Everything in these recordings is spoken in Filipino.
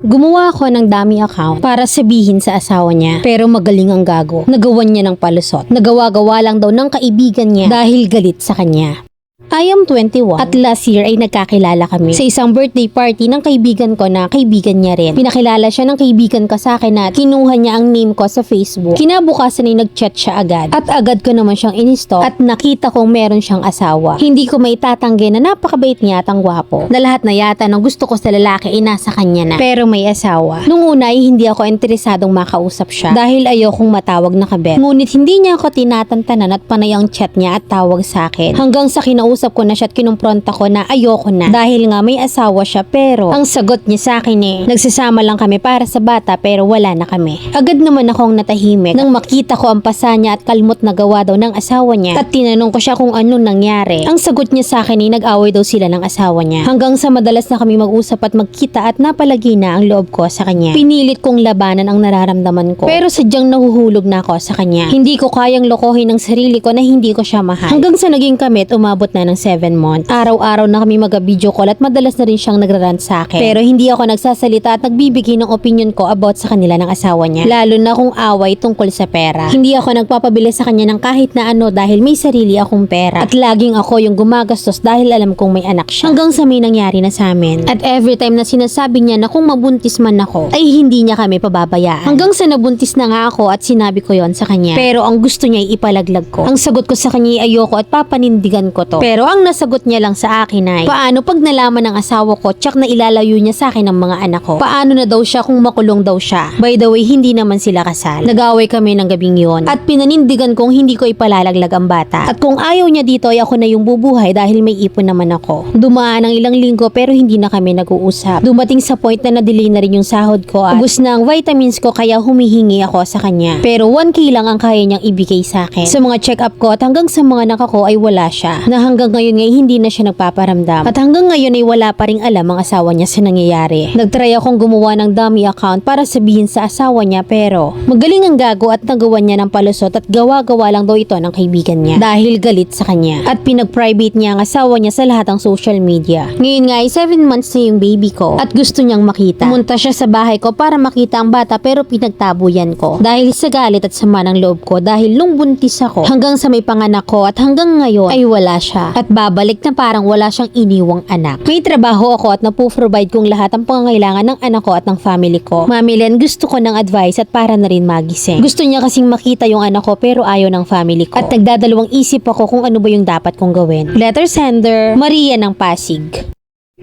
Gumawa ako ng dummy account para sabihin sa asawa niya, pero magaling ang gago. Nagawan niya ng palusot. Nagawa-gawa lang daw ng kaibigan niya dahil galit sa kanya. I am 21 at last year ay nagkakilala kami sa isang birthday party ng kaibigan ko na kaibigan niya rin. Pinakilala siya ng kaibigan ko sa akin at kinuha niya ang name ko sa Facebook. Kinabukasan ay nag-chat siya agad at agad ko naman siyang in-stalk at nakita kong meron siyang asawa. Hindi ko may tatanggi na napakabait niya at ang gwapo. Na lahat na yata ng gusto ko sa lalaki ay nasa kanya na. Pero may asawa. Nung una ay hindi ako interesadong makausap siya dahil ayokong matawag na kabet. Ngunit hindi niya ako tinatantanan at panay ang chat niya at tawag sa akin. Hanggang sa kinausap ko na siya at kinumpronta ko na ayoko na dahil nga may asawa siya, pero ang sagot niya sa akin nagsasama lang kami para sa bata pero wala na kami. Agad naman akong natahimik nang makita ko ang pasa niya at kalmot na gawa daw ng asawa niya at tinanong ko siya kung anong nangyari. Ang sagot niya sa akin nag-away daw sila ng asawa niya hanggang sa madalas na kami mag-usap at magkita at napalagi na ang loob ko sa kanya. Pinilit kong labanan ang nararamdaman ko pero sadyang nahuhulog na ako sa kanya. Hindi ko kayang lokohin ang sarili ko na hindi ko siya mahal. Hanggang sa naging kami at umabot na ng 7 months. Araw-araw na kami mag-video call at madalas na rin siyang nagrarant sa akin. Pero hindi ako nagsasalita at nagbibigay ng opinion ko about sa kanila ng asawa niya. Lalo na kung away tungkol sa pera. Hindi ako nagpapabili sa kanya ng kahit na ano dahil may sarili akong pera. At laging ako yung gumagastos dahil alam kong may anak siya. Hanggang sa may nangyari na sa amin. At every time na sinasabi niya na kung mabuntis man ako, ay hindi niya kami pababayaan. Hanggang sa nabuntis na nga ako at sinabi ko yon sa kanya. Pero ang gusto niya ay ipalaglag ko. Ang sagot ko sa kanya ay ayoko at papanindigan ko to. Pero ang nasagot niya lang sa akin ay, paano pag nalaman ng asawa ko tsak na ilalayo niya sa akin ang mga anak ko? Paano na daw siya kung makulong daw siya? By the way, hindi naman sila kasal. Nag-away kami ng gabing yon at pinanindigan kong hindi ko ipalalaglag ang bata. At kung ayaw niya dito ay ako na yung bubuhay dahil may ipon naman ako. Dumaan ang ilang linggo pero hindi na kami nag-uusap. Dumating sa point na na-delay na rin yung sahod ko at ubos na ang vitamins ko kaya humihingi ako sa kanya. Pero 1K lang ang kaya niyang ibigay sa akin. Sa mga check-up ko at hanggang sa mga anak ko ay wala siya. Na hanggang ngayon ay hindi na siya nagpaparamdam. At hanggang ngayon ay wala pa ring alam ang asawa niya sa nangyayari. Nagtry akong gumawa ng dummy account para sabihin sa asawa niya pero magaling ang gago at nagawa niya ng palusot at gawa-gawa lang daw ito ng kaibigan niya dahil galit sa kanya. At pinag-private niya ang asawa niya sa lahat ng social media. Ngayon nga ay 7 months na yung baby ko at gusto niyang makita. Pumunta siya sa bahay ko para makita ang bata pero pinagtabo yan ko dahil sa galit at sama ng loob ko dahil nung buntis ako hanggang sa may panganak ko at hanggang ngayon ay wala siya at babalik na parang wala siyang iniwang anak. May trabaho ako at napuprovide kong lahat ang pangangailangan ng anak ko at ng family ko. Mami Len, gusto ko ng advice at para na rin magising. Gusto niya kasing makita yung anak ko pero ayaw ng family ko. At nagdadalawang isip ako kung ano ba yung dapat kong gawin. Letter sender, Maria ng Pasig.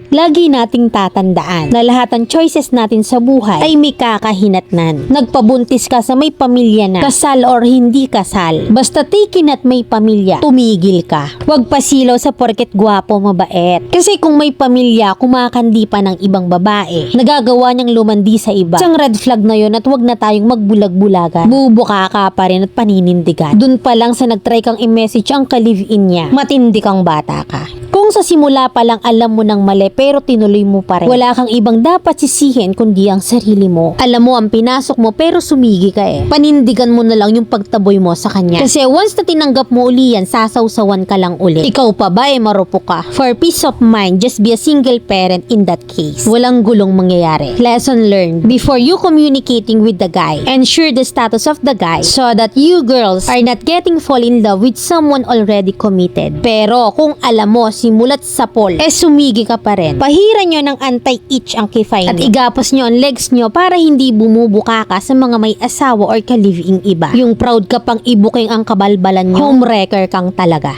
Lagi nating tatandaan na lahat ng choices natin sa buhay ay may kakahinatnan. Nagpabuntis ka sa may pamilya na, kasal or hindi kasal. Basta taken at may pamilya, tumigil ka. Huwag pasilaw sa porket gwapo mabait. Kasi kung may pamilya, kumakandi pa ng ibang babae, nagagawa niyang lumandi sa iba. Isang red flag na yon at huwag na tayong magbulag-bulagan. Bubuka ka pa rin at paninindigan. Dun pa lang sa nagtry kang i-message ang ka-live-in niya, matindi kang bata ka. Kung sa simula pa lang alam mo ng mali pero tinuloy mo pa rin, wala kang ibang dapat sisihin kundi ang sarili mo. Alam mo ang pinasok mo pero sumigi ka Panindigan mo na lang yung pagtaboy mo sa kanya. Kasi once na tinanggap mo uli yan, sasawsawan ka lang ulit. Ikaw pa ba marupok ka? For peace of mind, just be a single parent in that case. Walang gulong mangyayari. Lesson learned. Before you communicating with the guy, ensure the status of the guy so that you girls are not getting fall in love with someone already committed. Pero kung alam mo simulat sa poll, sumigi ka pa rin. Pahiran nyo ng anti-itch ang kifay nyo. At igapos nyo ang legs nyo para hindi bumubuka ka sa mga may asawa or ka-living iba. Yung proud ka pang ibuking ang kabalbalan nyo, homewrecker kang talaga.